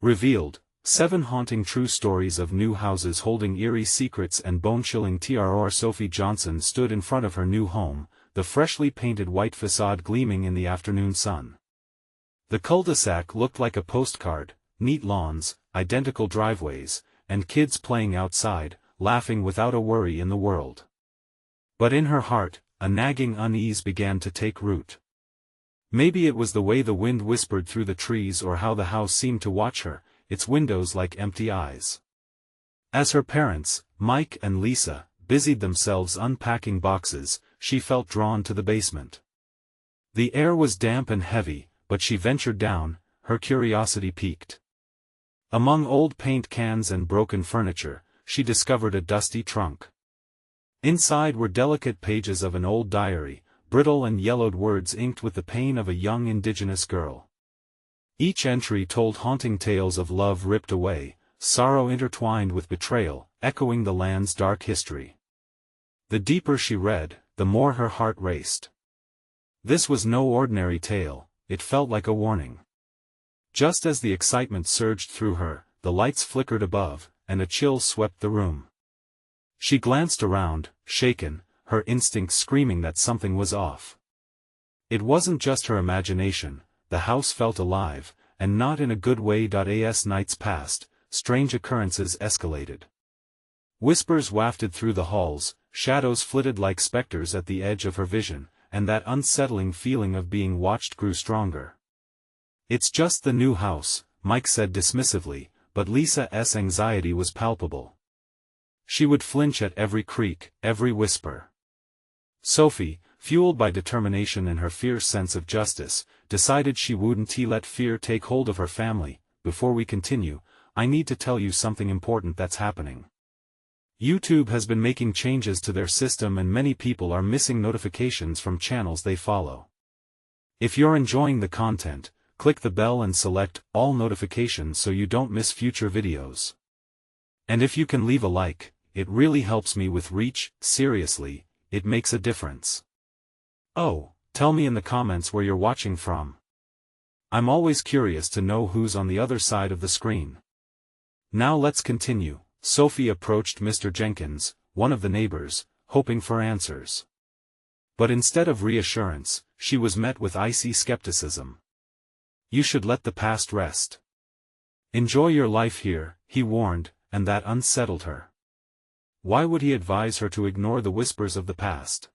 Revealed, 7 haunting true stories of new houses holding eerie secrets and bone-chilling terror. Sophie Johnson stood in front of her new home, the freshly painted white facade gleaming in the afternoon sun. The cul-de-sac looked like a postcard, neat lawns, identical driveways, and kids playing outside, laughing without a worry in the world. But in her heart, a nagging unease began to take root. Maybe it was the way the wind whispered through the trees or how the house seemed to watch her, its windows like empty eyes. As her parents, Mike and Lisa, busied themselves unpacking boxes, she felt drawn to the basement. The air was damp and heavy, but she ventured down, her curiosity piqued. Among old paint cans and broken furniture, she discovered a dusty trunk. Inside were delicate pages of an old diary, brittle and yellowed words inked with the pain of a young Indigenous girl. Each entry told haunting tales of love ripped away, sorrow intertwined with betrayal, echoing the land's dark history. The deeper she read, the more her heart raced. This was no ordinary tale, it felt like a warning. Just as the excitement surged through her, the lights flickered above, and a chill swept the room. She glanced around, shaken, her instincts screaming that something was off. It wasn't just her imagination, the house felt alive, and not in a good way. As nights passed, strange occurrences escalated. Whispers wafted through the halls, shadows flitted like specters at the edge of her vision, and that unsettling feeling of being watched grew stronger. "It's just the new house," Mike said dismissively, but Lisa's anxiety was palpable. She would flinch at every creak, every whisper. Sophie, fueled by determination and her fierce sense of justice, decided she wouldn't let fear take hold of her family. "Before we continue, I need to tell you something important that's happening. YouTube has been making changes to their system and many people are missing notifications from channels they follow. If you're enjoying the content, click the bell and select all notifications so you don't miss future videos. And if you can leave a like, it really helps me with reach. Seriously, it makes a difference. Oh, tell me in the comments where you're watching from. I'm always curious to know who's on the other side of the screen. Now let's continue." Sophie approached Mr. Jenkins, one of the neighbors, hoping for answers. But instead of reassurance, she was met with icy skepticism. "You should let the past rest. Enjoy your life here," he warned, and that unsettled her. Why would he advise her to ignore the whispers of the past?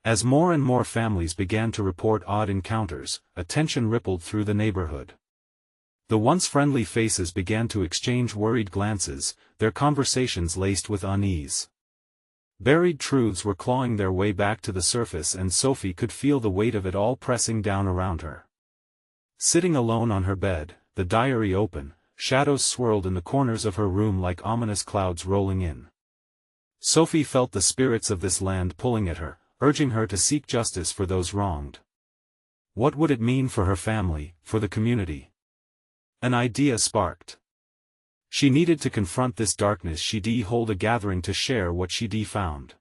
As more and more families began to report odd encounters, a tension rippled through the neighborhood. The once friendly faces began to exchange worried glances, their conversations laced with unease. Buried truths were clawing their way back to the surface and Sophie could feel the weight of it all pressing down around her. Sitting alone on her bed, the diary open, shadows swirled in the corners of her room like ominous clouds rolling in. Sophie felt the spirits of this land pulling at her, urging her to seek justice for those wronged. What would it mean for her family, for the community? An idea sparked. She needed to confront this darkness. She'd hold a gathering to share what she'd found.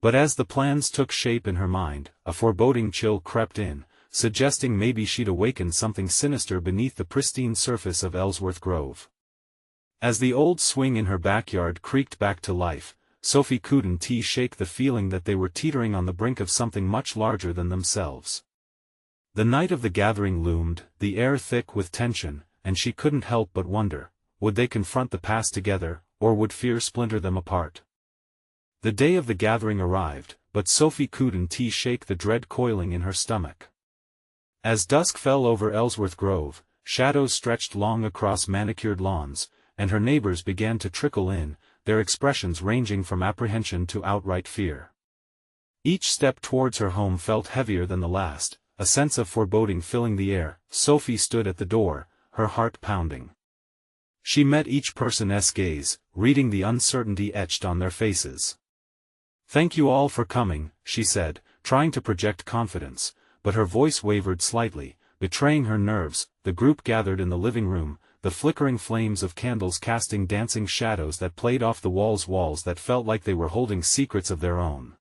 But as the plans took shape in her mind, a foreboding chill crept in, suggesting maybe she'd awakened something sinister beneath the pristine surface of Ellsworth Grove. As the old swing in her backyard creaked back to life, Sophie couldn't shake the feeling that they were teetering on the brink of something much larger than themselves. The night of the gathering loomed, the air thick with tension, and she couldn't help but wonder, would they confront the past together, or would fear splinter them apart? The day of the gathering arrived, but Sophie couldn't shake the dread coiling in her stomach. As dusk fell over Ellsworth Grove, shadows stretched long across manicured lawns, and her neighbors began to trickle in, their expressions ranging from apprehension to outright fear. Each step towards her home felt heavier than the last, a sense of foreboding filling the air. Sophie stood at the door, her heart pounding. She met each person's gaze, reading the uncertainty etched on their faces. "Thank you all for coming," she said, trying to project confidence, but her voice wavered slightly, betraying her nerves. The group gathered in the living room, the flickering flames of candles casting dancing shadows that played off the walls that felt like they were holding secrets of their own.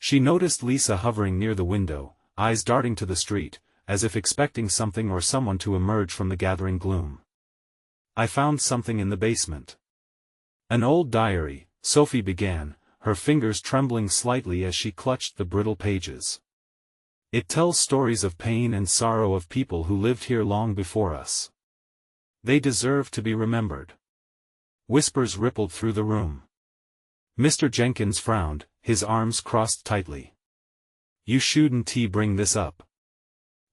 She noticed Lisa hovering near the window, eyes darting to the street, as if expecting something or someone to emerge from the gathering gloom. I found something in the basement. An old diary, Sophie began, her fingers trembling slightly as she clutched the brittle pages. It tells stories of pain and sorrow of people who lived here long before us. They deserve to be remembered. Whispers rippled through the room. Mr. Jenkins frowned, his arms crossed tightly. You shouldn't bring this up.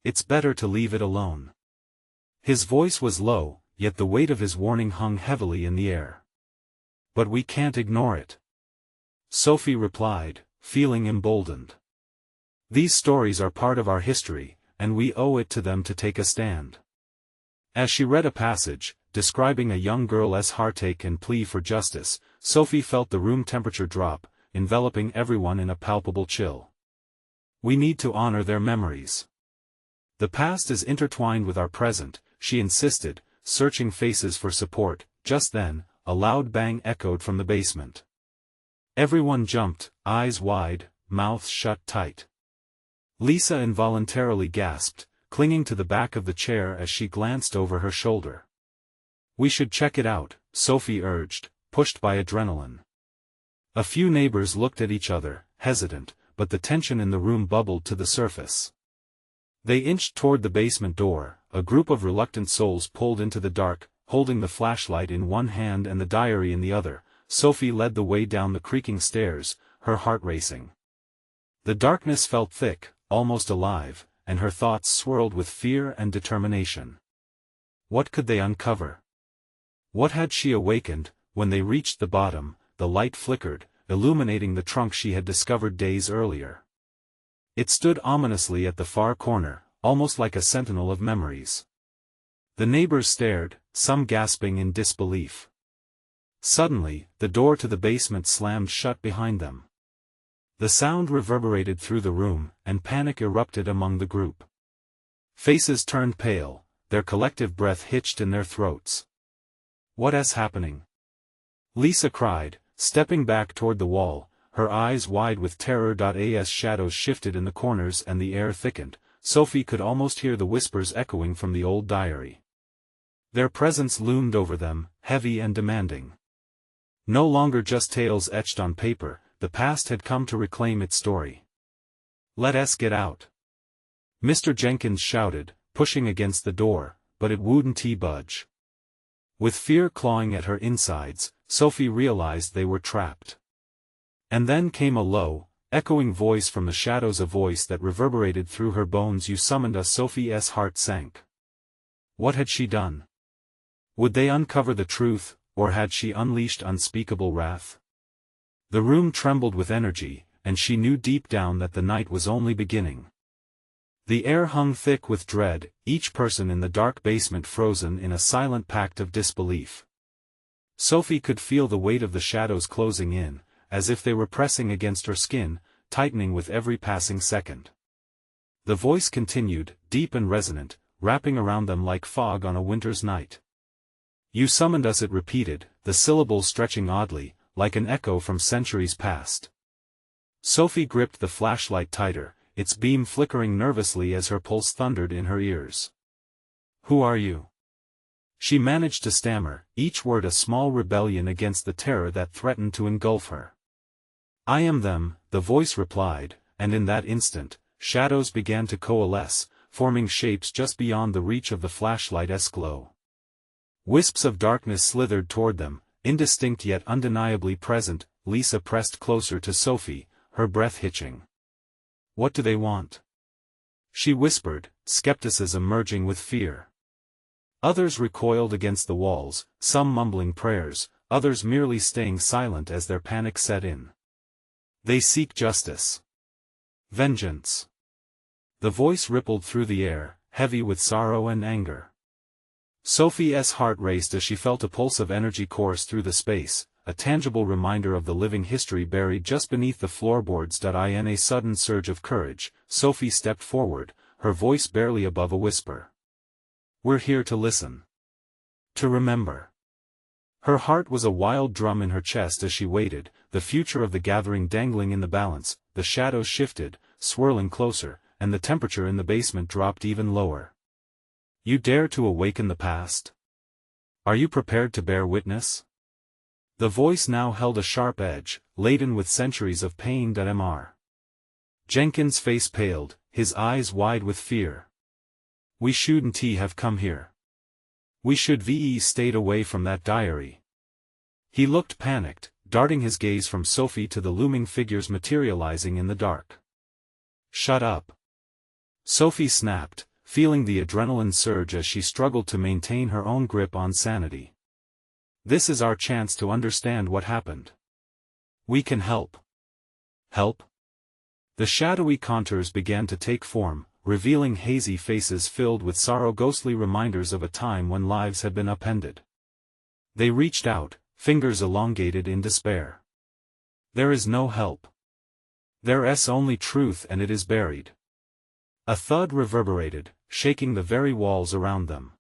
It's better to leave it alone. His voice was low, yet the weight of his warning hung heavily in the air. But we can't ignore it. Sophie replied, feeling emboldened. These stories are part of our history, and we owe it to them to take a stand. As she read a passage, describing a young girl's heartache and plea for justice, Sophie felt the room temperature drop, enveloping everyone in a palpable chill. We need to honor their memories. The past is intertwined with our present, she insisted, searching faces for support. Just then, a loud bang echoed from the basement. Everyone jumped, eyes wide, mouths shut tight. Lisa involuntarily gasped, clinging to the back of the chair as she glanced over her shoulder. We should check it out, Sophie urged, pushed by adrenaline. A few neighbors looked at each other, hesitant, but the tension in the room bubbled to the surface. They inched toward the basement door, a group of reluctant souls pulled into the dark, holding the flashlight in one hand and the diary in the other. Sophie led the way down the creaking stairs, her heart racing. The darkness felt thick, almost alive, and her thoughts swirled with fear and determination. What could they uncover? What had she awakened? When they reached the bottom, the light flickered, illuminating the trunk she had discovered days earlier. It stood ominously at the far corner, almost like a sentinel of memories. The neighbors stared, some gasping in disbelief. Suddenly, the door to the basement slammed shut behind them. The sound reverberated through the room, and panic erupted among the group. Faces turned pale, their collective breath hitched in their throats. What is happening? Lisa cried, stepping back toward the wall, her eyes wide with terror. As shadows shifted in the corners and the air thickened, Sophie could almost hear the whispers echoing from the old diary. Their presence loomed over them, heavy and demanding. No longer just tales etched on paper, the past had come to reclaim its story. Let us get out. Mr. Jenkins shouted, pushing against the door, but it wouldn't budge. With fear clawing at her insides, Sophie realized they were trapped. And then came a low, echoing voice from the shadows, a voice that reverberated through her bones. You summoned us. Sophie's heart sank. What had she done? Would they uncover the truth, or had she unleashed unspeakable wrath? The room trembled with energy, and she knew deep down that the night was only beginning. The air hung thick with dread, each person in the dark basement frozen in a silent pact of disbelief. Sophie could feel the weight of the shadows closing in, as if they were pressing against her skin, tightening with every passing second. The voice continued, deep and resonant, wrapping around them like fog on a winter's night. You summoned us, it repeated, the syllables stretching oddly, like an echo from centuries past. Sophie gripped the flashlight tighter, its beam flickering nervously as her pulse thundered in her ears. Who are you? She managed to stammer, each word a small rebellion against the terror that threatened to engulf her. I am them, the voice replied, and in that instant, shadows began to coalesce, forming shapes just beyond the reach of the flashlight's glow. Wisps of darkness slithered toward them, indistinct yet undeniably present. Lisa pressed closer to Sophie, her breath hitching. What do they want? She whispered, skepticism merging with fear. Others recoiled against the walls, some mumbling prayers, others merely staying silent as their panic set in. They seek justice. Vengeance. The voice rippled through the air, heavy with sorrow and anger. Sophie's heart raced as she felt a pulse of energy course through the space, a tangible reminder of the living history buried just beneath the floorboards. In a sudden surge of courage, Sophie stepped forward, her voice barely above a whisper. We're here to listen. To remember. Her heart was a wild drum in her chest as she waited, the future of the gathering dangling in the balance. The shadows shifted, swirling closer, and the temperature in the basement dropped even lower. You dare to awaken the past? Are you prepared to bear witness? The voice now held a sharp edge, laden with centuries of pain. Mr. Jenkins' face paled, his eyes wide with fear. We shouldn't have come here. We should have stayed away from that diary. He looked panicked, darting his gaze from Sophie to the looming figures materializing in the dark. Shut up. Sophie snapped, feeling the adrenaline surge as she struggled to maintain her own grip on sanity. This is our chance to understand what happened. We can help. Help? The shadowy contours began to take form, revealing hazy faces filled with sorrow, ghostly reminders of a time when lives had been upended. They reached out, fingers elongated in despair. There is no help. There's only truth, and it is buried. A thud reverberated, shaking the very walls around them.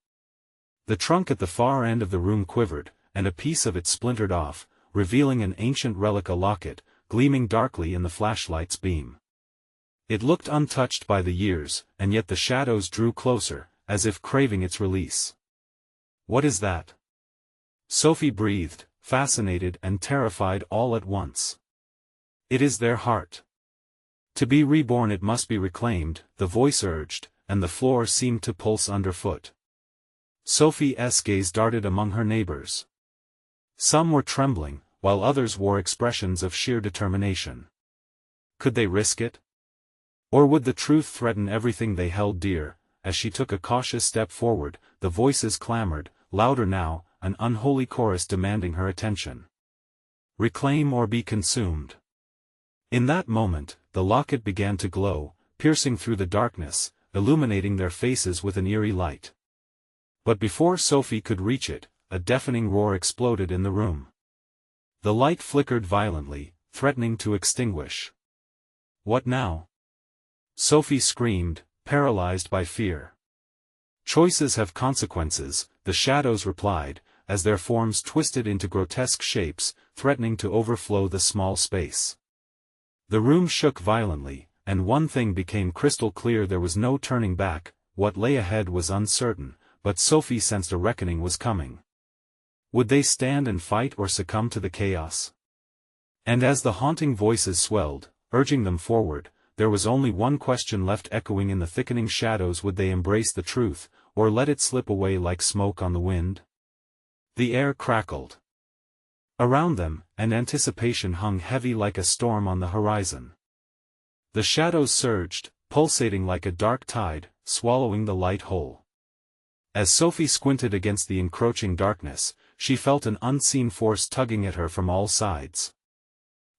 The trunk at the far end of the room quivered, and a piece of it splintered off, revealing an ancient relic, a locket, gleaming darkly in the flashlight's beam. It looked untouched by the years, and yet the shadows drew closer, as if craving its release. What is that? Sophie breathed, fascinated and terrified all at once. It is their heart. To be reborn it must be reclaimed, the voice urged, and the floor seemed to pulse underfoot. Sophie's gaze darted among her neighbors. Some were trembling, while others wore expressions of sheer determination. Could they risk it? Or would the truth threaten everything they held dear? As she took a cautious step forward, the voices clamored, louder now, an unholy chorus demanding her attention. Reclaim or be consumed. In that moment, the locket began to glow, piercing through the darkness, illuminating their faces with an eerie light. But before Sophie could reach it, a deafening roar exploded in the room. The light flickered violently, threatening to extinguish. What now? Sophie screamed, paralyzed by fear. Choices have consequences, the shadows replied, as their forms twisted into grotesque shapes, threatening to overflow the small space. The room shook violently, and one thing became crystal clear: there was no turning back. What lay ahead was uncertain, but Sophie sensed a reckoning was coming. Would they stand and fight or succumb to the chaos? And as the haunting voices swelled, urging them forward, there was only one question left echoing in the thickening shadows: would they embrace the truth, or let it slip away like smoke on the wind? The air crackled around them, and anticipation hung heavy like a storm on the horizon. The shadows surged, pulsating like a dark tide, swallowing the light whole. As Sophie squinted against the encroaching darkness, she felt an unseen force tugging at her from all sides.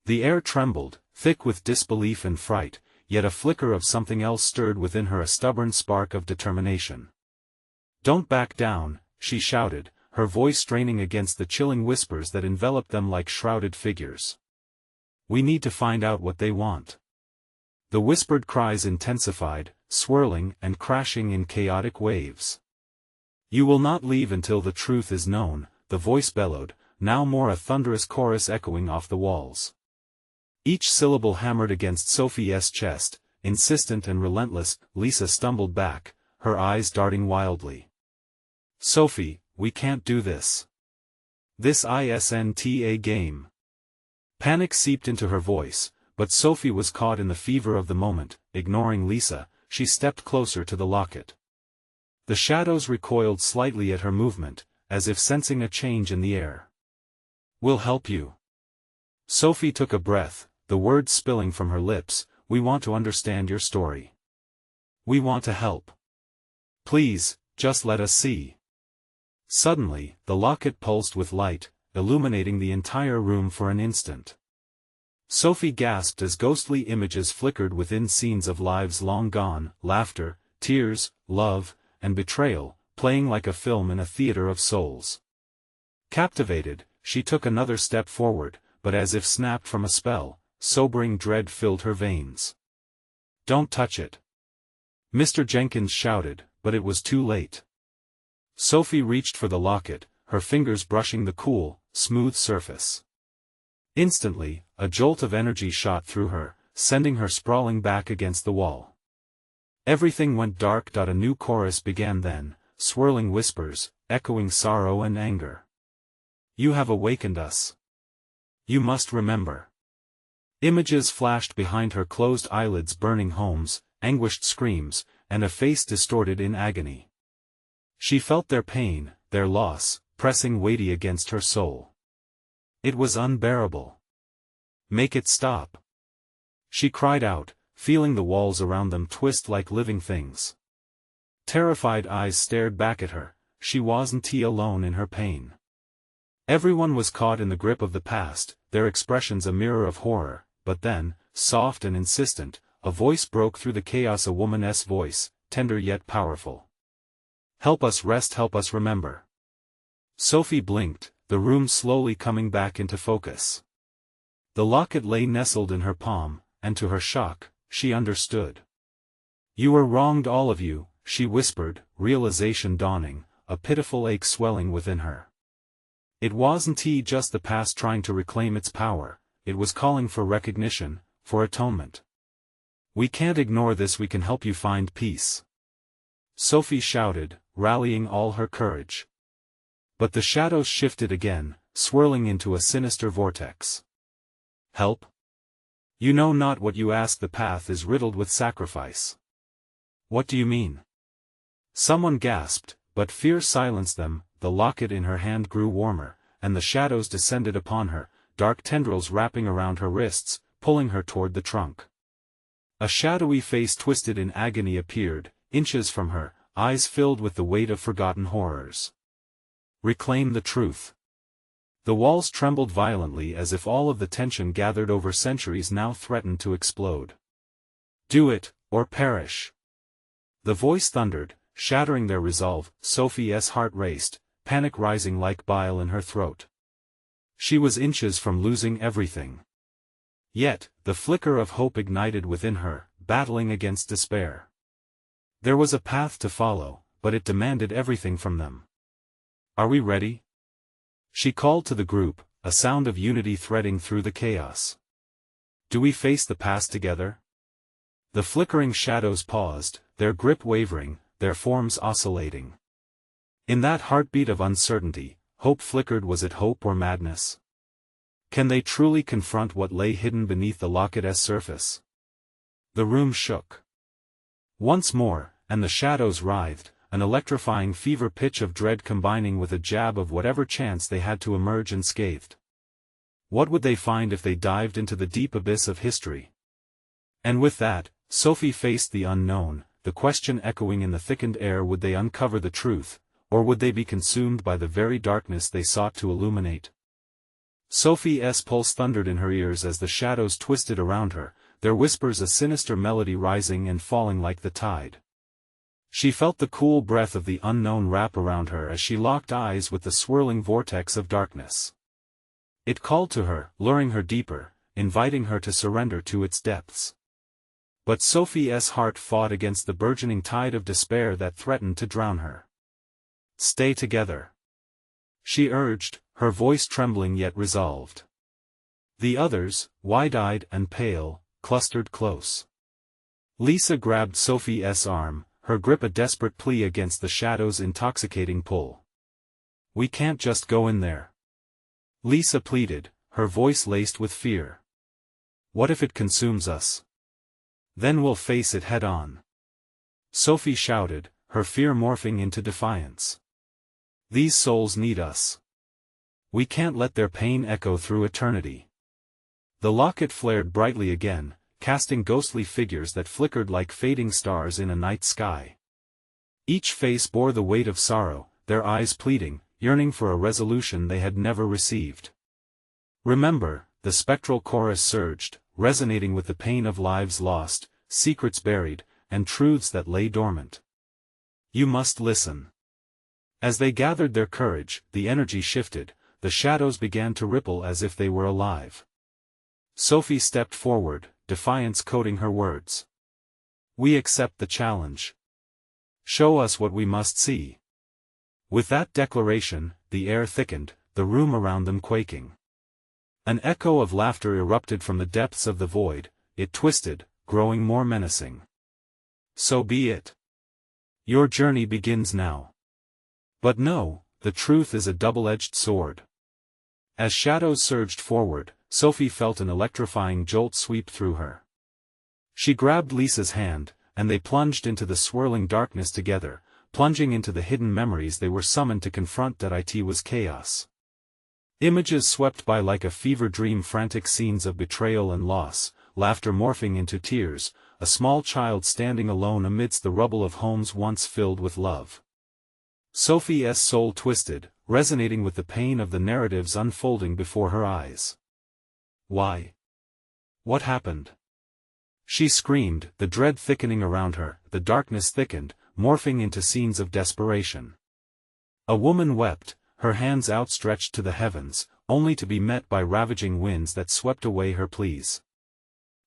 The air trembled, thick with disbelief and fright, yet a flicker of something else stirred within her, a stubborn spark of determination. "Don't back down," she shouted, her voice straining against the chilling whispers that enveloped them like shrouded figures. "We need to find out what they want." The whispered cries intensified, swirling and crashing in chaotic waves. "You will not leave until the truth is known," the voice bellowed, now more a thunderous chorus echoing off the walls. Each syllable hammered against Sophie's chest, insistent and relentless. Lisa stumbled back, her eyes darting wildly. "Sophie, we can't do this. This isn't a game." Panic seeped into her voice, but Sophie was caught in the fever of the moment. Ignoring Lisa, she stepped closer to the locket. The shadows recoiled slightly at her movement, as if sensing a change in the air. "We'll help you." Sophie took a breath, the words spilling from her lips. "We want to understand your story. We want to help. Please, just let us see." Suddenly, the locket pulsed with light, illuminating the entire room for an instant. Sophie gasped as ghostly images flickered within, scenes of lives long gone, laughter, tears, love, and betrayal, playing like a film in a theater of souls. Captivated, she took another step forward, but as if snapped from a spell, sobering dread filled her veins. "Don't touch it!" Mr. Jenkins shouted, but it was too late. Sophie reached for the locket, her fingers brushing the cool, smooth surface. Instantly, a jolt of energy shot through her, sending her sprawling back against the wall. Everything went dark. A new chorus began then, swirling whispers, echoing sorrow and anger. You have awakened us. You must remember. Images flashed behind her closed eyelids: burning homes, anguished screams, and a face distorted in agony. She felt their pain, their loss, pressing weighty against her soul. It was unbearable. Make it stop. She cried out, feeling the walls around them twist like living things. Terrified eyes stared back at her. She wasn't alone in her pain. Everyone was caught in the grip of the past, their expressions a mirror of horror. But then, soft and insistent, a voice broke through the chaos, a woman's voice, tender yet powerful. Help us rest, help us remember. Sophie blinked, the room slowly coming back into focus. The locket lay nestled in her palm, and to her shock, she understood. You were wronged, all of you, she whispered, realization dawning, a pitiful ache swelling within her. It wasn't just the past trying to reclaim its power. It was calling for recognition, for atonement. We can't ignore this, we can help you find peace. Sophie shouted, rallying all her courage. But the shadows shifted again, swirling into a sinister vortex. Help? You know not what you ask, the path is riddled with sacrifice. What do you mean? Someone gasped, but fear silenced them. The locket in her hand grew warmer, and the shadows descended upon her, dark tendrils wrapping around her wrists, pulling her toward the trunk. A shadowy face twisted in agony appeared, inches from her, eyes filled with the weight of forgotten horrors. Reclaim the truth. The walls trembled violently as if all of the tension gathered over centuries now threatened to explode. Do it, or perish. The voice thundered, shattering their resolve. Sophie's heart raced, panic rising like bile in her throat. She was inches from losing everything. Yet, the flicker of hope ignited within her, battling against despair. There was a path to follow, but it demanded everything from them. Are we ready? She called to the group, a sound of unity threading through the chaos. Do we face the past together? The flickering shadows paused, their grip wavering, their forms oscillating. In that heartbeat of uncertainty, hope flickered. Was it hope or madness? Can they truly confront what lay hidden beneath the locket's surface? The room shook. Once more, and the shadows writhed, an electrifying fever pitch of dread combining with a jab of whatever chance they had to emerge unscathed. What would they find if they dived into the deep abyss of history? And with that, Sophie faced the unknown, the question echoing in the thickened air: would they uncover the truth, or would they be consumed by the very darkness they sought to illuminate? Sophie's pulse thundered in her ears as the shadows twisted around her, their whispers a sinister melody rising and falling like the tide. She felt the cool breath of the unknown wrap around her as she locked eyes with the swirling vortex of darkness. It called to her, luring her deeper, inviting her to surrender to its depths. But Sophie's heart fought against the burgeoning tide of despair that threatened to drown her. Stay together, she urged, her voice trembling yet resolved. The others, wide-eyed and pale, clustered close. Lisa grabbed Sophie's arm, her grip a desperate plea against the shadow's intoxicating pull. We can't just go in there, Lisa pleaded, her voice laced with fear. What if it consumes us? Then we'll face it head-on, Sophie shouted, her fear morphing into defiance. These souls need us. We can't let their pain echo through eternity. The locket flared brightly again, casting ghostly figures that flickered like fading stars in a night sky. Each face bore the weight of sorrow, their eyes pleading, yearning for a resolution they had never received. Remember, the spectral chorus surged, resonating with the pain of lives lost, secrets buried, and truths that lay dormant. You must listen. As they gathered their courage, the energy shifted, the shadows began to ripple as if they were alive. Sophie stepped forward, defiance coating her words. We accept the challenge. Show us what we must see. With that declaration, the air thickened, the room around them quaking. An echo of laughter erupted from the depths of the void, it twisted, growing more menacing. So be it. Your journey begins now. But no, The truth is a double-edged sword. As shadows surged forward, Sophie felt an electrifying jolt sweep through her. She grabbed Lisa's hand, and they plunged into the swirling darkness together, plunging into the hidden memories they were summoned to confront. That it was chaos. Images swept by like a fever dream, frantic scenes of betrayal and loss, laughter morphing into tears, a small child standing alone amidst the rubble of homes once filled with love. Sophie's soul twisted, resonating with the pain of the narratives unfolding before her eyes. Why? What happened? She screamed, the dread thickening around her. The darkness thickened, morphing into scenes of desperation. A woman wept, her hands outstretched to the heavens, only to be met by ravaging winds that swept away her pleas.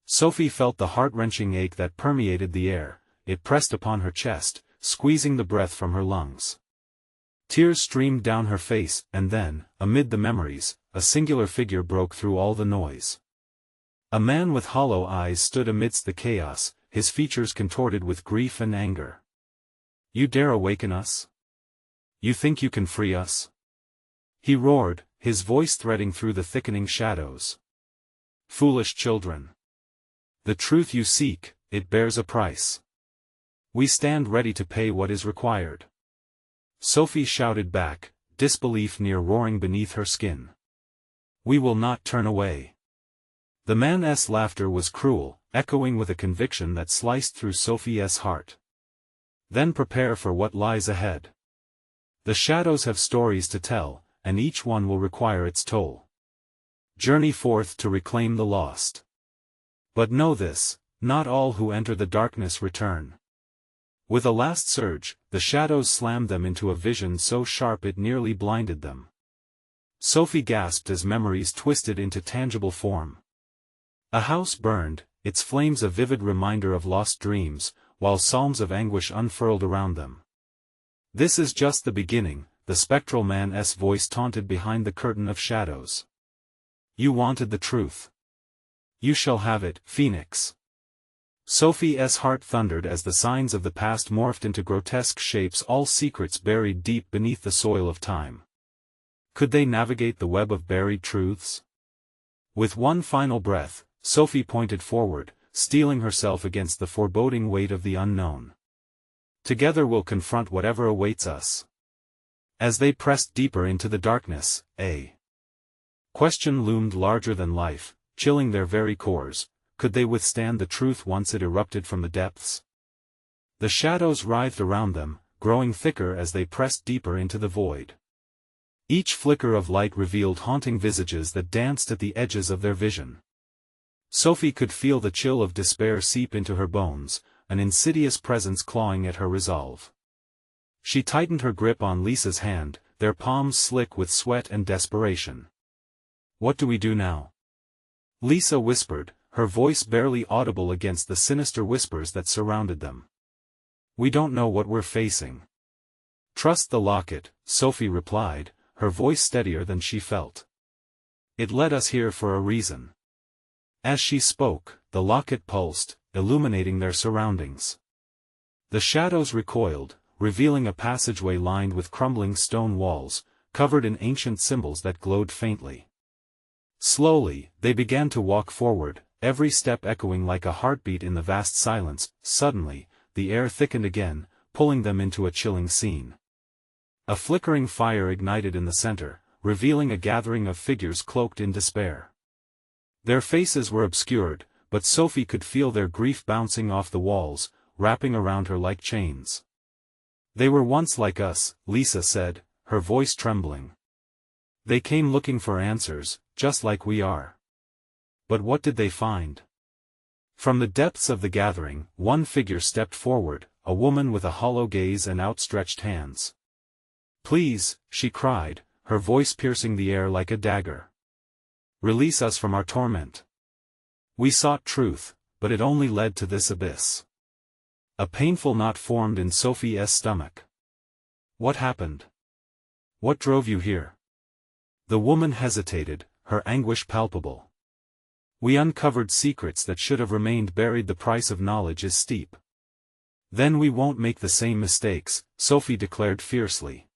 Sophie felt the heart-wrenching ache that permeated the air. It pressed upon her chest, squeezing the breath from her lungs. Tears streamed down her face, and then, amid the memories, a singular figure broke through all the noise. A man with hollow eyes stood amidst the chaos, his features contorted with grief and anger. You dare awaken us? You think you can free us? He roared, his voice threading through the thickening shadows. Foolish children. The truth you seek, it bears a price. We stand ready to pay what is required. Sophie shouted back, disbelief near roaring beneath her skin. We will not turn away. The man's laughter was cruel, echoing with a conviction that sliced through Sophie's heart. Then prepare for what lies ahead. The shadows have stories to tell, and each one will require its toll. Journey forth to reclaim the lost. But know this, not all who enter the darkness return. With a last surge, the shadows slammed them into a vision so sharp it nearly blinded them. Sophie gasped as memories twisted into tangible form. A house burned, its flames a vivid reminder of lost dreams, while psalms of anguish unfurled around them. This is just the beginning, the spectral man's voice taunted behind the curtain of shadows. You wanted the truth. You shall have it, Phoenix. Sophie's heart thundered as the signs of the past morphed into grotesque shapes, all secrets buried deep beneath the soil of time. Could they navigate the web of buried truths? With one final breath, Sophie pointed forward, steeling herself against the foreboding weight of the unknown. Together we'll confront whatever awaits us. As they pressed deeper into the darkness, a question loomed larger than life, chilling their very cores. Could they withstand the truth once it erupted from the depths? The shadows writhed around them, growing thicker as they pressed deeper into the void. Each flicker of light revealed haunting visages that danced at the edges of their vision. Sophie could feel the chill of despair seep into her bones, an insidious presence clawing at her resolve. She tightened her grip on Lisa's hand, their palms slick with sweat and desperation. What do we do now? Lisa whispered, her voice barely audible against the sinister whispers that surrounded them. We don't know what we're facing. Trust the locket, Sophie replied, her voice steadier than she felt. It led us here for a reason. As she spoke, the locket pulsed, illuminating their surroundings. The shadows recoiled, revealing a passageway lined with crumbling stone walls, covered in ancient symbols that glowed faintly. Slowly, they began to walk forward, every step echoing like a heartbeat in the vast silence. Suddenly, the air thickened again, pulling them into a chilling scene. A flickering fire ignited in the center, revealing a gathering of figures cloaked in despair. Their faces were obscured, but Sophie could feel their grief bouncing off the walls, wrapping around her like chains. They were once like us, Lisa said, her voice trembling. They came looking for answers, just like we are. But what did they find? From the depths of the gathering, one figure stepped forward, a woman with a hollow gaze and outstretched hands. Please, she cried, her voice piercing the air like a dagger. Release us from our torment. We sought truth, but it only led to this abyss. A painful knot formed in Sophie's stomach. What happened? What drove you here? The woman hesitated, her anguish palpable. We uncovered secrets that should have remained buried. The price of knowledge is steep. Then we won't make the same mistakes, Sophie declared fiercely.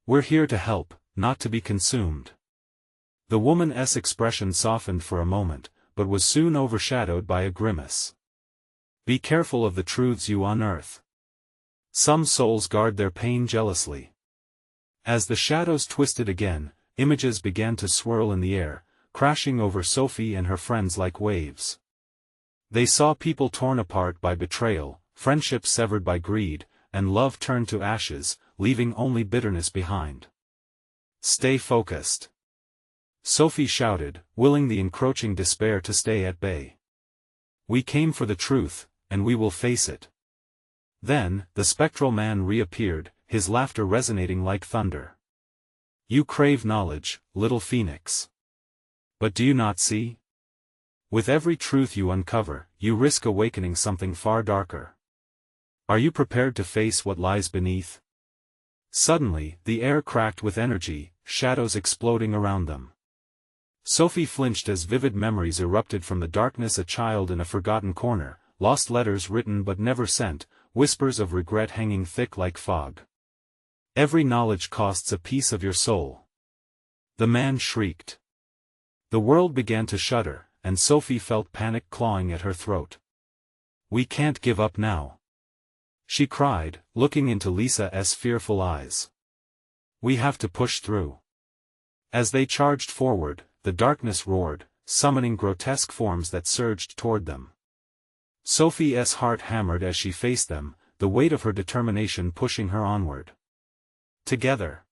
We're here to help, not to be consumed. The woman's expression softened for a moment, but was soon overshadowed by a grimace. Be careful of the truths you unearth. Some souls guard their pain jealously. As the shadows twisted again, images began to swirl in the air, crashing over Sophie and her friends like waves. They saw people torn apart by betrayal, friendships severed by greed, and love turned to ashes, leaving only bitterness behind. Stay focused. Sophie shouted, willing the encroaching despair to stay at bay. We came for the truth, and we will face it. Then, the spectral man reappeared, his laughter resonating like thunder. You crave knowledge, little phoenix. But do you not see? With every truth you uncover, you risk awakening something far darker. Are you prepared to face what lies beneath? Suddenly, the air cracked with energy, shadows exploding around them. Sophie flinched as vivid memories erupted from the darkness. A child in a forgotten corner, lost letters written but never sent, whispers of regret hanging thick like fog. Every knowledge costs a piece of your soul. The man shrieked. The world began to shudder, and Sophie felt panic clawing at her throat. We can't give up now, she cried, looking into Lisa's fearful eyes. We have to push through. As they charged forward, the darkness roared, summoning grotesque forms that surged toward them. Sophie's heart hammered as she faced them, the weight of her determination pushing her onward. Together,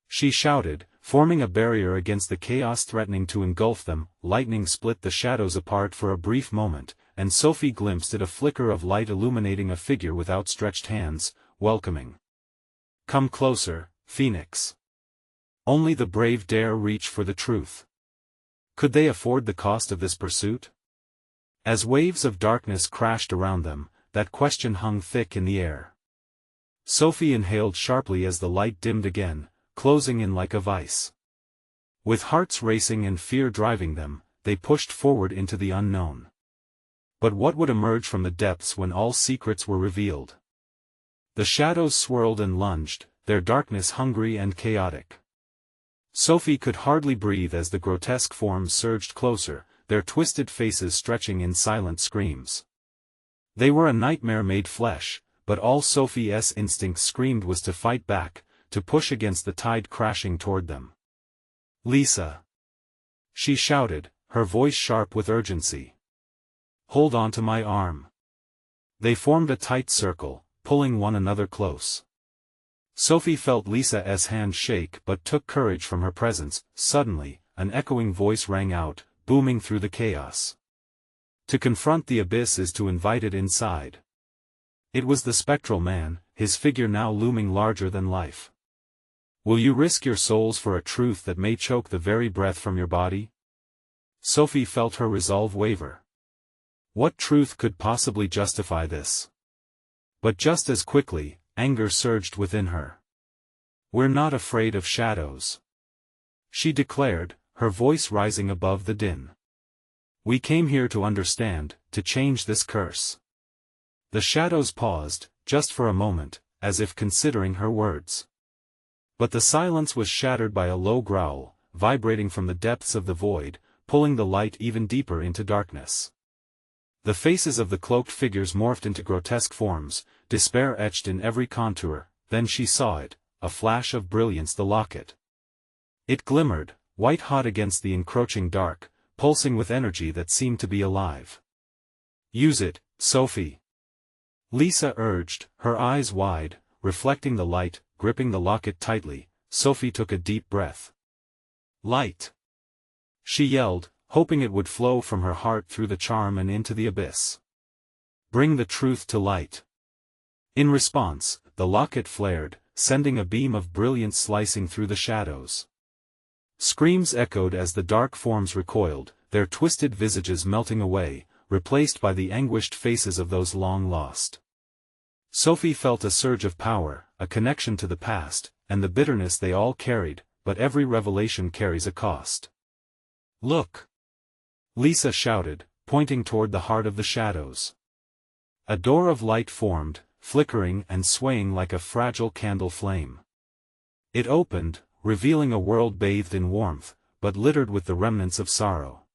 she shouted, forming a barrier against the chaos threatening to engulf them. Lightning split the shadows apart for a brief moment, and Sophie glimpsed at a flicker of light illuminating a figure with outstretched hands, welcoming. Come closer, Phoenix. Only the brave dare reach for the truth. Could they afford the cost of this pursuit? As waves of darkness crashed around them, that question hung thick in the air. Sophie inhaled sharply as the light dimmed again, closing in like a vice. With hearts racing and fear driving them, they pushed forward into the unknown. But what would emerge from the depths when all secrets were revealed? The shadows swirled and lunged, their darkness hungry and chaotic. Sophie could hardly breathe as the grotesque forms surged closer, their twisted faces stretching in silent screams. They were a nightmare made flesh, but all Sophie's instinct screamed was to fight back, to push against the tide crashing toward them. Lisa! She shouted, her voice sharp with urgency. Hold on to my arm. They formed a tight circle, pulling one another close. Sophie felt Lisa's hand shake but took courage from her presence. Suddenly, an echoing voice rang out, booming through the chaos. To confront the abyss is to invite it inside. It was the spectral man, his figure now looming larger than life. Will you risk your souls for a truth that may choke the very breath from your body? Sophie felt her resolve waver. What truth could possibly justify this? But just as quickly, anger surged within her. We're not afraid of shadows, she declared, her voice rising above the din. We came here to understand, to change this curse. The shadows paused, just for a moment, as if considering her words. But the silence was shattered by a low growl, vibrating from the depths of the void, pulling the light even deeper into darkness. The faces of the cloaked figures morphed into grotesque forms, despair etched in every contour. Then she saw it, a flash of brilliance, the locket. It glimmered, white-hot against the encroaching dark, pulsing with energy that seemed to be alive. Use it, Sophie, Lisa urged, her eyes wide, reflecting the light. Gripping the locket tightly, Sophie took a deep breath. Light! She yelled, hoping it would flow from her heart through the charm and into the abyss. Bring the truth to light. In response, the locket flared, sending a beam of brilliance slicing through the shadows. Screams echoed as the dark forms recoiled, their twisted visages melting away, replaced by the anguished faces of those long lost. Sophie felt a surge of power, a connection to the past, and the bitterness they all carried, but every revelation carries a cost. Look! Lisa shouted, pointing toward the heart of the shadows. A door of light formed, flickering and swaying like a fragile candle flame. It opened, revealing a world bathed in warmth, but littered with the remnants of sorrow.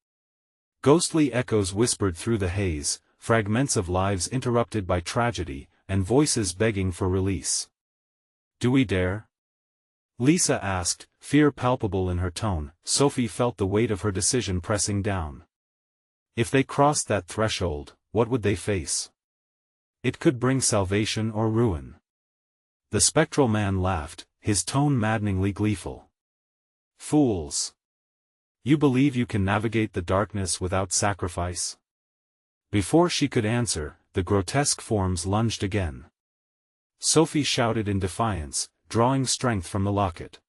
Ghostly echoes whispered through the haze, fragments of lives interrupted by tragedy, and voices begging for release. "Do we dare?" Lisa asked, fear palpable in her tone. Sophie felt the weight of her decision pressing down. If they crossed that threshold, what would they face? It could bring salvation or ruin. The spectral man laughed, his tone maddeningly gleeful. "Fools! You believe you can navigate the darkness without sacrifice?" Before she could answer, the grotesque forms lunged again. Sophie shouted in defiance, drawing strength from the locket.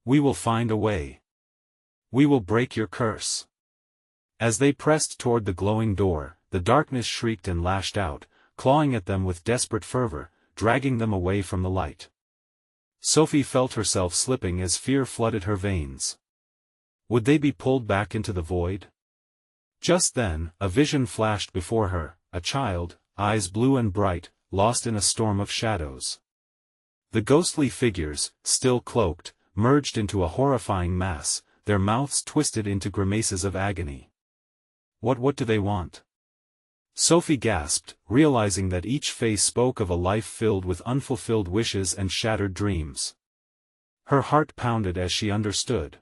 "We will find a way. We will break your curse." As they pressed toward the glowing door, the darkness shrieked and lashed out, clawing at them with desperate fervor, dragging them away from the light. Sophie felt herself slipping as fear flooded her veins. Would they be pulled back into the void? Just then, a vision flashed before her, a child, eyes blue and bright, lost in a storm of shadows. The ghostly figures, still cloaked, merged into a horrifying mass, their mouths twisted into grimaces of agony. What do they want?" Sophie gasped, realizing that each face spoke of a life filled with unfulfilled wishes and shattered dreams. Her heart pounded as she understood.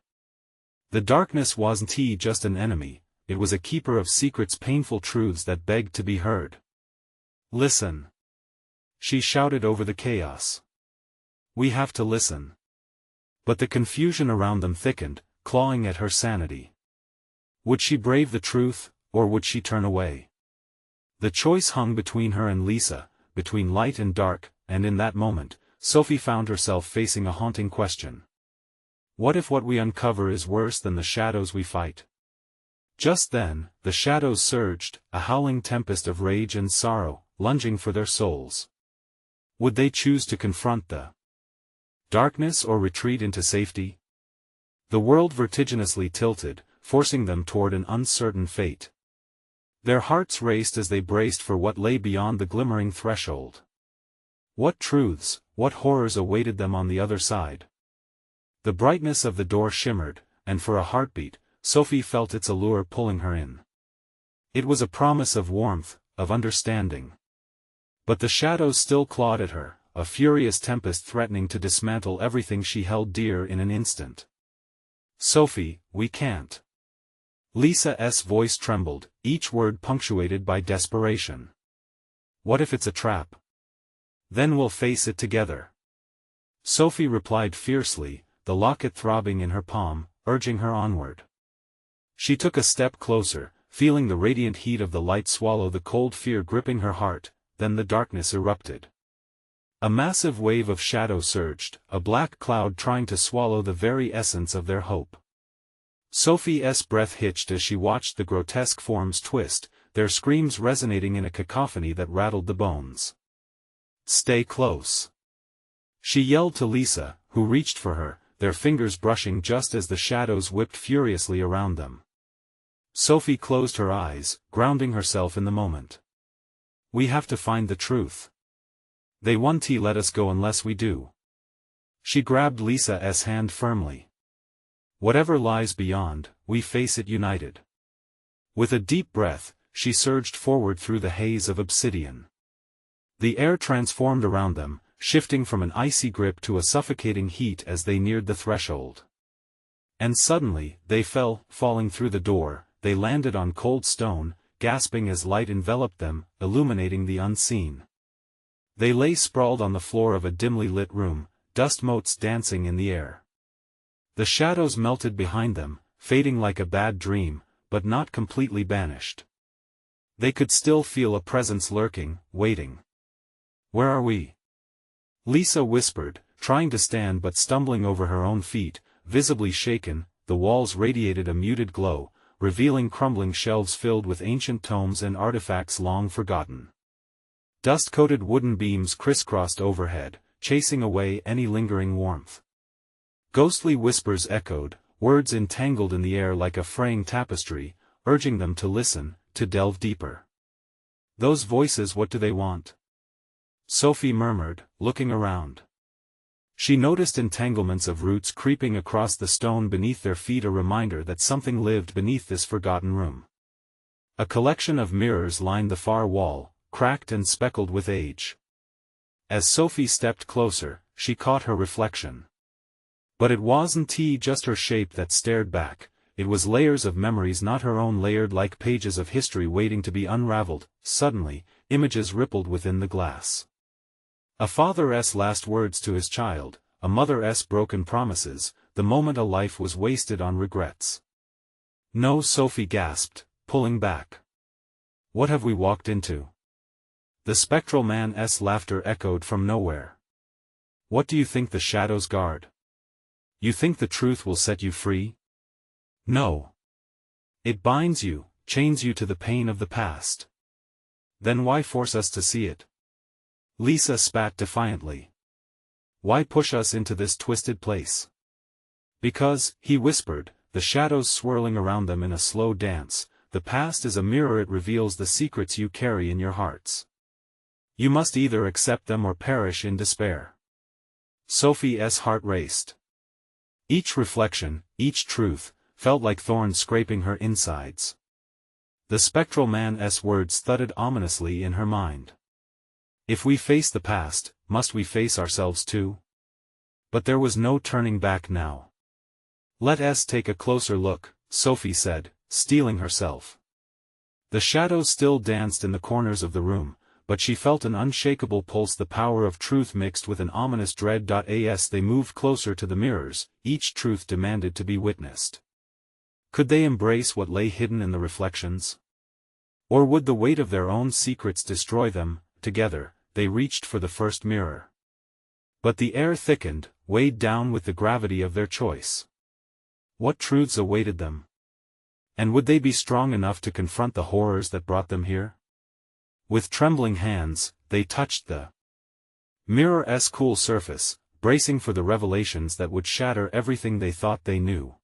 The darkness wasn't just an enemy, it was a keeper of secrets, painful truths that begged to be heard. "Listen!" she shouted over the chaos. "We have to listen." But the confusion around them thickened, clawing at her sanity. Would she brave the truth, or would she turn away? The choice hung between her and Lisa, between light and dark, and in that moment, Sophie found herself facing a haunting question. What if what we uncover is worse than the shadows we fight? Just then, the shadows surged, a howling tempest of rage and sorrow, lunging for their souls. Would they choose to confront the darkness or retreat into safety? The world vertiginously tilted, forcing them toward an uncertain fate. Their hearts raced as they braced for what lay beyond the glimmering threshold. What truths, what horrors awaited them on the other side? The brightness of the door shimmered, and for a heartbeat, Sophie felt its allure pulling her in. It was a promise of warmth, of understanding. But the shadows still clawed at her, a furious tempest threatening to dismantle everything she held dear in an instant. "Sophie, we can't." Lisa's voice trembled, each word punctuated by desperation. "What if it's a trap? Then we'll face it together." Sophie replied fiercely, the locket throbbing in her palm, urging her onward. She took a step closer, feeling the radiant heat of the light swallow the cold fear gripping her heart, then the darkness erupted. A massive wave of shadow surged, a black cloud trying to swallow the very essence of their hope. Sophie's breath hitched as she watched the grotesque forms twist, their screams resonating in a cacophony that rattled the bones. "Stay close!" she yelled to Lisa, who reached for her, their fingers brushing just as the shadows whipped furiously around them. Sophie closed her eyes, grounding herself in the moment. "We have to find the truth. They won't let us go unless we do." She grabbed Lisa's hand firmly. "Whatever lies beyond, we face it united." With a deep breath, she surged forward through the haze of obsidian. The air transformed around them, shifting from an icy grip to a suffocating heat as they neared the threshold. And suddenly, they fell, falling through the door, they landed on cold stone, gasping as light enveloped them, illuminating the unseen. They lay sprawled on the floor of a dimly lit room, dust motes dancing in the air. The shadows melted behind them, fading like a bad dream, but not completely banished. They could still feel a presence lurking, waiting. "Where are we?" Lisa whispered, trying to stand but stumbling over her own feet, visibly shaken. The walls radiated a muted glow, revealing crumbling shelves filled with ancient tomes and artifacts long forgotten. Dust-coated wooden beams crisscrossed overhead, chasing away any lingering warmth. Ghostly whispers echoed, words entangled in the air like a fraying tapestry, urging them to listen, to delve deeper. "Those voices, what do they want?" Sophie murmured, looking around. She noticed entanglements of roots creeping across the stone beneath their feet, a reminder that something lived beneath this forgotten room. A collection of mirrors lined the far wall, cracked and speckled with age. As Sophie stepped closer, she caught her reflection. But it wasn't just her shape that stared back, it was layers of memories, not her own, layered like pages of history waiting to be unraveled. Suddenly, images rippled within the glass. A father's last words to his child, a mother's broken promises, the moment a life was wasted on regrets. No, Sophie gasped, pulling back. What have we walked into? The spectral man's laughter echoed from nowhere. What do you think the shadows guard? You think the truth will set you free? No. It binds you, chains you to the pain of the past. Then why force us to see it? Lisa spat defiantly. Why push us into this twisted place? Because, he whispered, the shadows swirling around them in a slow dance, the past is a mirror, it reveals the secrets you carry in your hearts. You must either accept them or perish in despair. Sophie's heart raced. Each reflection, each truth, felt like thorns scraping her insides. The spectral man's words thudded ominously in her mind. If we face the past, must we face ourselves too? But there was no turning back now. Let us take a closer look, Sophie said, steeling herself. The shadows still danced in the corners of the room, but she felt an unshakable pulse, the power of truth mixed with an ominous dread. As they moved closer to the mirrors, each truth demanded to be witnessed. Could they embrace what lay hidden in the reflections? Or would the weight of their own secrets destroy them? Together, they reached for the first mirror. But the air thickened, weighed down with the gravity of their choice. What truths awaited them? And would they be strong enough to confront the horrors that brought them here? With trembling hands, they touched the mirror's cool surface, bracing for the revelations that would shatter everything they thought they knew.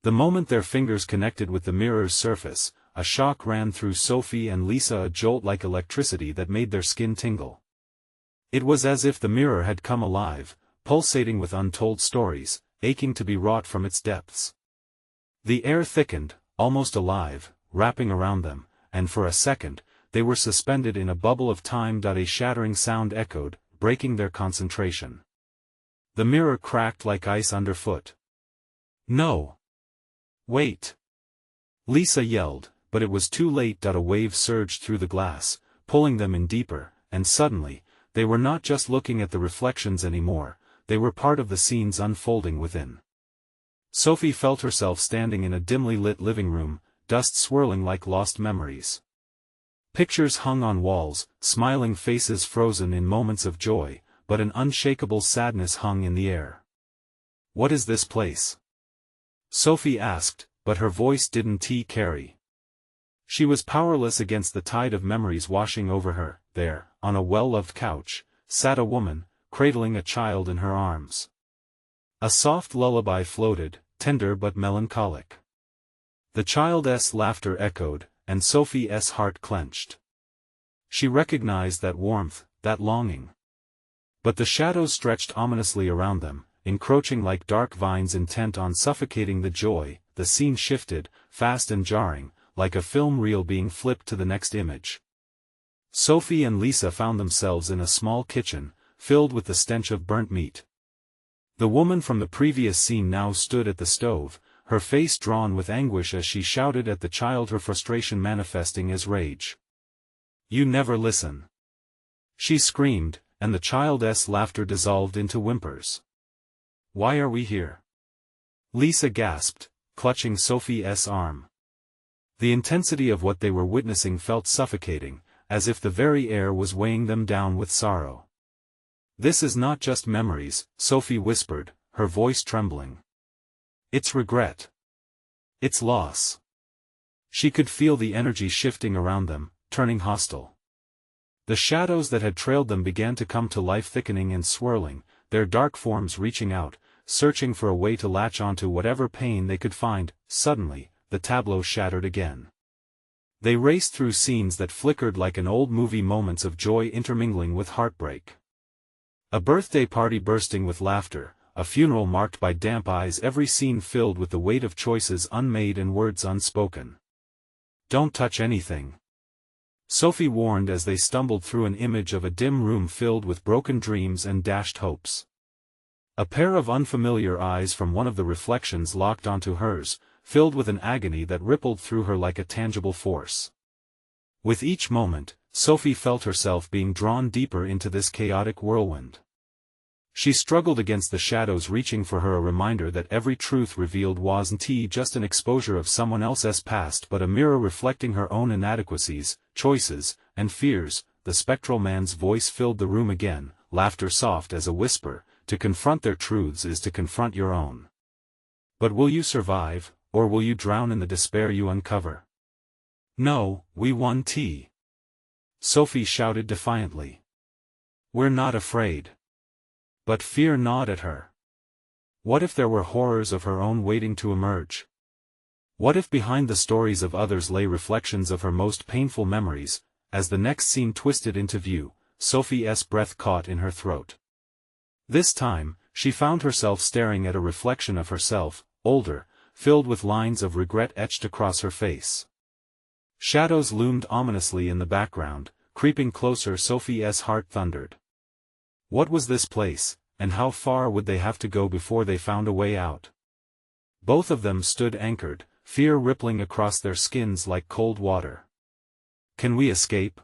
The moment their fingers connected with the mirror's surface, a shock ran through Sophie and Lisa, a jolt like electricity that made their skin tingle. It was as if the mirror had come alive, pulsating with untold stories, aching to be wrought from its depths. The air thickened, almost alive, wrapping around them, and for a second, they were suspended in a bubble of time. A shattering sound echoed, breaking their concentration. The mirror cracked like ice underfoot. No! Wait! Lisa yelled, but it was too late. A wave surged through the glass, pulling them in deeper, and suddenly, they were not just looking at the reflections anymore, they were part of the scenes unfolding within. Sophie felt herself standing in a dimly lit living room, dust swirling like lost memories. Pictures hung on walls, smiling faces frozen in moments of joy, but an unshakable sadness hung in the air. What is this place? Sophie asked, but her voice didn't carry. She was powerless against the tide of memories washing over her. There, on a well-loved couch, sat a woman, cradling a child in her arms. A soft lullaby floated, tender but melancholic. The child's laughter echoed, and Sophie's heart clenched. She recognized that warmth, that longing. But the shadows stretched ominously around them, encroaching like dark vines intent on suffocating the joy. The scene shifted, fast and jarring, like a film reel being flipped to the next image. Sophie and Lisa found themselves in a small kitchen, filled with the stench of burnt meat. The woman from the previous scene now stood at the stove, her face drawn with anguish as she shouted at the child, her frustration manifesting as rage. You never listen! She screamed, and the child's laughter dissolved into whimpers. Why are we here? Lisa gasped, clutching Sophie's arm. The intensity of what they were witnessing felt suffocating, as if the very air was weighing them down with sorrow. This is not just memories, Sophie whispered, her voice trembling. It's regret. It's loss. She could feel the energy shifting around them, turning hostile. The shadows that had trailed them began to come to life, thickening and swirling, their dark forms reaching out, searching for a way to latch onto whatever pain they could find. Suddenly, the tableau shattered again. They raced through scenes that flickered like an old movie, moments of joy intermingling with heartbreak. A birthday party bursting with laughter, a funeral marked by damp eyes, every scene filled with the weight of choices unmade and words unspoken. Don't touch anything, Sophie warned as they stumbled through an image of a dim room filled with broken dreams and dashed hopes. A pair of unfamiliar eyes from one of the reflections locked onto hers, filled with an agony that rippled through her like a tangible force. With each moment, Sophie felt herself being drawn deeper into this chaotic whirlwind. She struggled against the shadows, reaching for her a reminder that every truth revealed wasn't just an exposure of someone else's past but a mirror reflecting her own inadequacies, choices, and fears. The spectral man's voice filled the room again, laughter soft as a whisper. To confront their truths is to confront your own. But will you survive, or will you drown in the despair you uncover? No, we won. Sophie shouted defiantly. We're not afraid. But fear gnawed at her. What if there were horrors of her own waiting to emerge? What if behind the stories of others lay reflections of her most painful memories? As the next scene twisted into view, Sophie's breath caught in her throat. This time, she found herself staring at a reflection of herself, older, filled with lines of regret etched across her face. Shadows loomed ominously in the background, creeping closer. Sophie's heart thundered. What was this place, and how far would they have to go before they found a way out? Both of them stood anchored, fear rippling across their skins like cold water. Can we escape?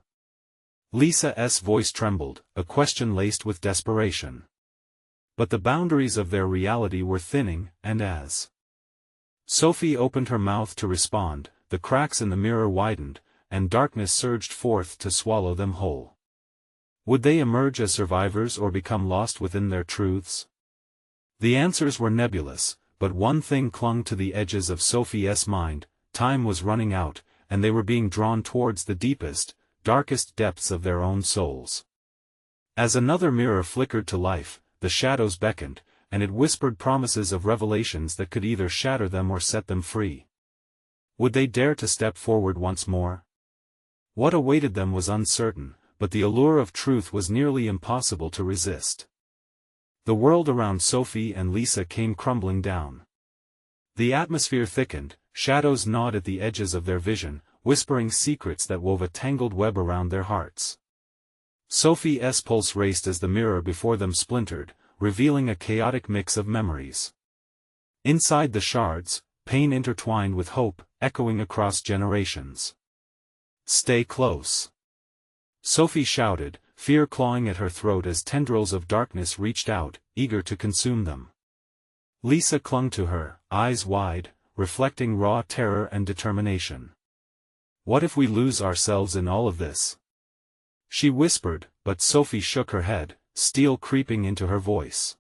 Lisa's voice trembled, a question laced with desperation. But the boundaries of their reality were thinning, and as Sophie opened her mouth to respond, the cracks in the mirror widened, and darkness surged forth to swallow them whole. Would they emerge as survivors or become lost within their truths? The answers were nebulous, but one thing clung to the edges of Sophie's mind: time was running out, and they were being drawn towards the deepest, darkest depths of their own souls. As another mirror flickered to life, the shadows beckoned, and it whispered promises of revelations that could either shatter them or set them free. Would they dare to step forward once more? What awaited them was uncertain, but the allure of truth was nearly impossible to resist. The world around Sophie and Lisa came crumbling down. The atmosphere thickened, shadows gnawed at the edges of their vision, whispering secrets that wove a tangled web around their hearts. Sophie's pulse raced as the mirror before them splintered, revealing a chaotic mix of memories. Inside the shards, pain intertwined with hope, echoing across generations. Stay close, Sophie shouted, fear clawing at her throat as tendrils of darkness reached out, eager to consume them. Lisa clung to her, eyes wide, reflecting raw terror and determination. What if we lose ourselves in all of this? She whispered, but Sophie shook her head, steel creeping into her voice.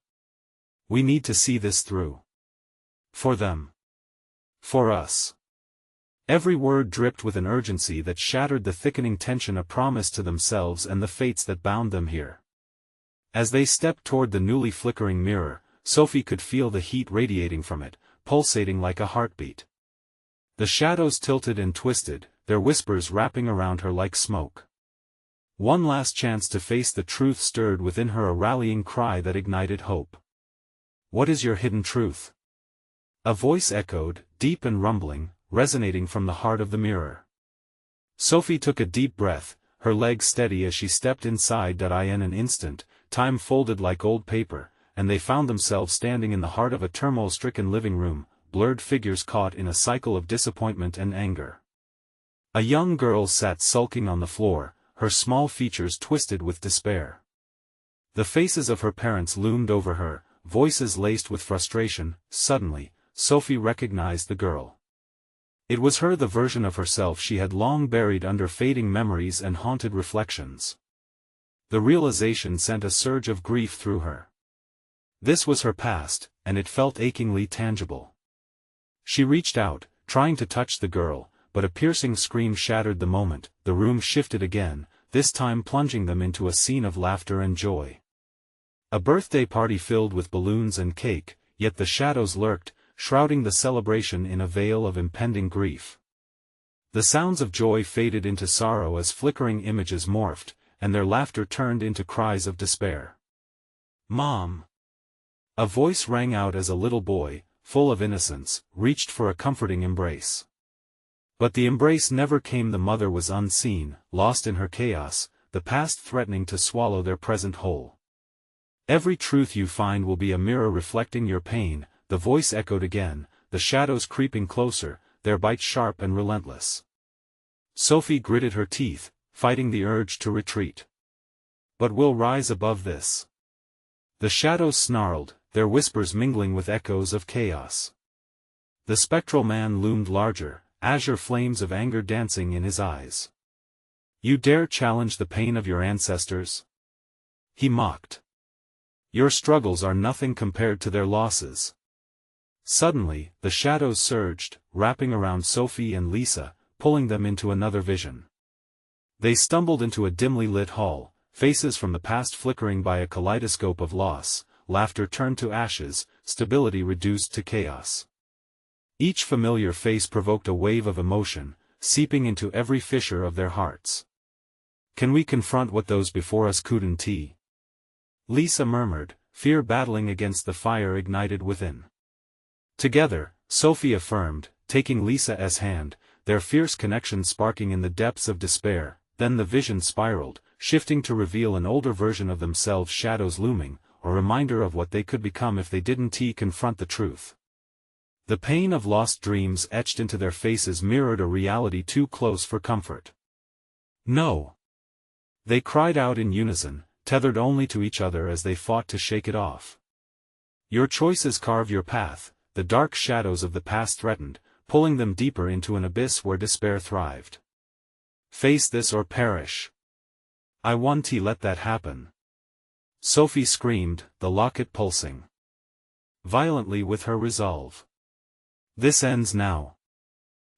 We need to see this through. For them. For us. Every word dripped with an urgency that shattered the thickening tension, a promise to themselves and the fates that bound them here. As they stepped toward the newly flickering mirror, Sophie could feel the heat radiating from it, pulsating like a heartbeat. The shadows tilted and twisted, their whispers wrapping around her like smoke. One last chance to face the truth stirred within her, a rallying cry that ignited hope. What is your hidden truth? A voice echoed, deep and rumbling, resonating from the heart of the mirror. Sophie took a deep breath, her legs steady as she stepped inside. In an instant, time folded like old paper, and they found themselves standing in the heart of a turmoil-stricken living room, blurred figures caught in a cycle of disappointment and anger. A young girl sat sulking on the floor, her small features twisted with despair. The faces of her parents loomed over her, voices laced with frustration. Suddenly, Sophie recognized the girl. It was her, the version of herself she had long buried under fading memories and haunted reflections. The realization sent a surge of grief through her. This was her past, and it felt achingly tangible. She reached out, trying to touch the girl, but a piercing scream shattered the moment. The room shifted again, this time plunging them into a scene of laughter and joy. A birthday party filled with balloons and cake, yet the shadows lurked, shrouding the celebration in a veil of impending grief. The sounds of joy faded into sorrow as flickering images morphed, and their laughter turned into cries of despair. Mom! A voice rang out as a little boy, full of innocence, reached for a comforting embrace. But the embrace never came. The mother was unseen, lost in her chaos, the past threatening to swallow their present whole. Every truth you find will be a mirror reflecting your pain, the voice echoed again, the shadows creeping closer, their bite sharp and relentless. Sophie gritted her teeth, fighting the urge to retreat. But we'll rise above this. The shadows snarled, their whispers mingling with echoes of chaos. The spectral man loomed larger, azure flames of anger dancing in his eyes. You dare challenge the pain of your ancestors? He mocked. Your struggles are nothing compared to their losses. Suddenly, the shadows surged, wrapping around Sophie and Lisa, pulling them into another vision. They stumbled into a dimly lit hall, faces from the past flickering by a kaleidoscope of loss, laughter turned to ashes, stability reduced to chaos. Each familiar face provoked a wave of emotion, seeping into every fissure of their hearts. Can we confront what those before us couldn't? Lisa murmured, fear battling against the fire ignited within. Together, Sophie affirmed, taking Lisa's hand, their fierce connection sparking in the depths of despair. Then the vision spiraled, shifting to reveal an older version of themselves, shadows looming, a reminder of what they could become if they didn't confront the truth. The pain of lost dreams etched into their faces mirrored a reality too close for comfort. No! They cried out in unison, tethered only to each other as they fought to shake it off. Your choices carve your path, the dark shadows of the past threatened, pulling them deeper into an abyss where despair thrived. Face this or perish. I won't let that happen. Sophie screamed, the locket pulsing violently with her resolve. This ends now.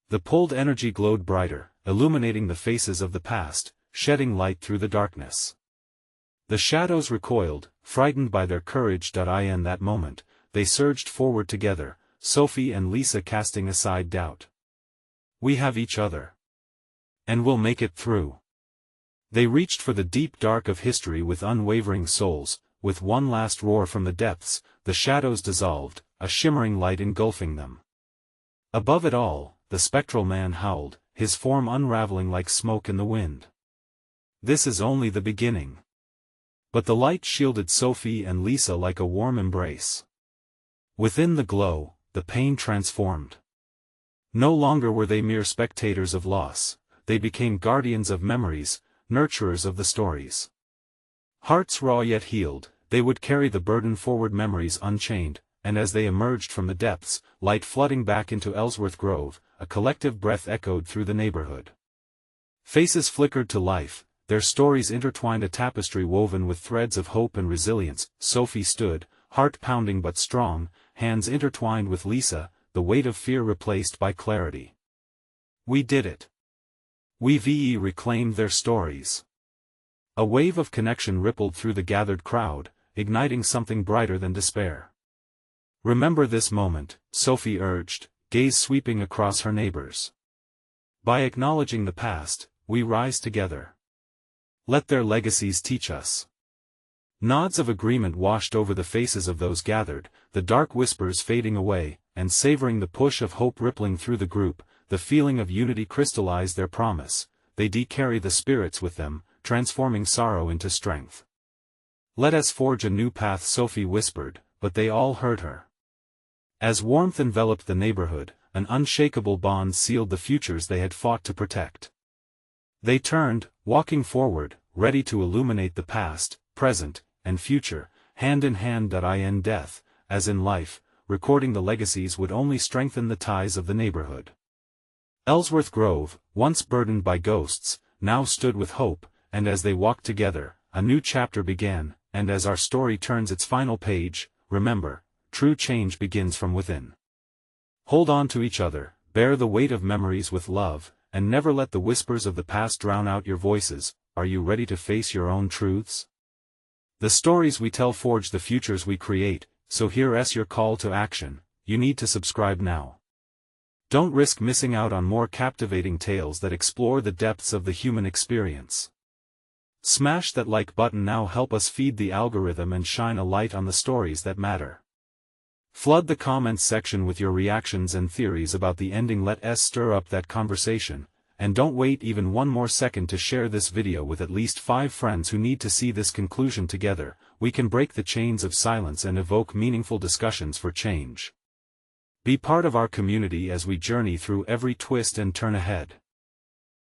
The pulled energy glowed brighter, illuminating the faces of the past, shedding light through the darkness. The shadows recoiled, frightened by their courage. In that moment, they surged forward together, Sophie and Lisa casting aside doubt. We have each other. And we'll make it through. They reached for the deep dark of history with unwavering souls. With one last roar from the depths, the shadows dissolved, a shimmering light engulfing them. Above it all, the spectral man howled, his form unraveling like smoke in the wind. This is only the beginning. But the light shielded Sophie and Lisa like a warm embrace. Within the glow, the pain transformed. No longer were they mere spectators of loss, they became guardians of memories, nurturers of the stories. Hearts raw yet healed, they would carry the burden forward, memories unchained, and as they emerged from the depths, light flooding back into Ellsworth Grove, a collective breath echoed through the neighborhood. Faces flickered to life, their stories intertwined, a tapestry woven with threads of hope and resilience. Sophie stood, heart pounding but strong, hands intertwined with Lisa, the weight of fear replaced by clarity. We did it. We've reclaimed their stories. A wave of connection rippled through the gathered crowd, igniting something brighter than despair. Remember this moment, Sophie urged, gaze sweeping across her neighbors. By acknowledging the past, we rise together. Let their legacies teach us. Nods of agreement washed over the faces of those gathered, the dark whispers fading away, and savoring the push of hope rippling through the group. The feeling of unity crystallized their promise. They carry the spirits with them, transforming sorrow into strength. Let us forge a new path, Sophie whispered, but they all heard her. As warmth enveloped the neighborhood, an unshakable bond sealed the futures they had fought to protect. They turned, walking forward, ready to illuminate the past, present, and future, hand in hand. In death, as in life, recording the legacies would only strengthen the ties of the neighborhood. Ellsworth Grove, once burdened by ghosts, now stood with hope, and as they walked together, a new chapter began. And as our story turns its final page, remember, true change begins from within. Hold on to each other, bear the weight of memories with love, and never let the whispers of the past drown out your voices. Are you ready to face your own truths? The stories we tell forge the futures we create, so here's your call to action. You need to subscribe now. Don't risk missing out on more captivating tales that explore the depths of the human experience. Smash that like button now, help us feed the algorithm and shine a light on the stories that matter. Flood the comments section with your reactions and theories about the ending. Let us stir up that conversation, and don't wait even one more second to share this video with at least 5 friends who need to see this conclusion. Together, we can break the chains of silence and evoke meaningful discussions for change. Be part of our community as we journey through every twist and turn ahead.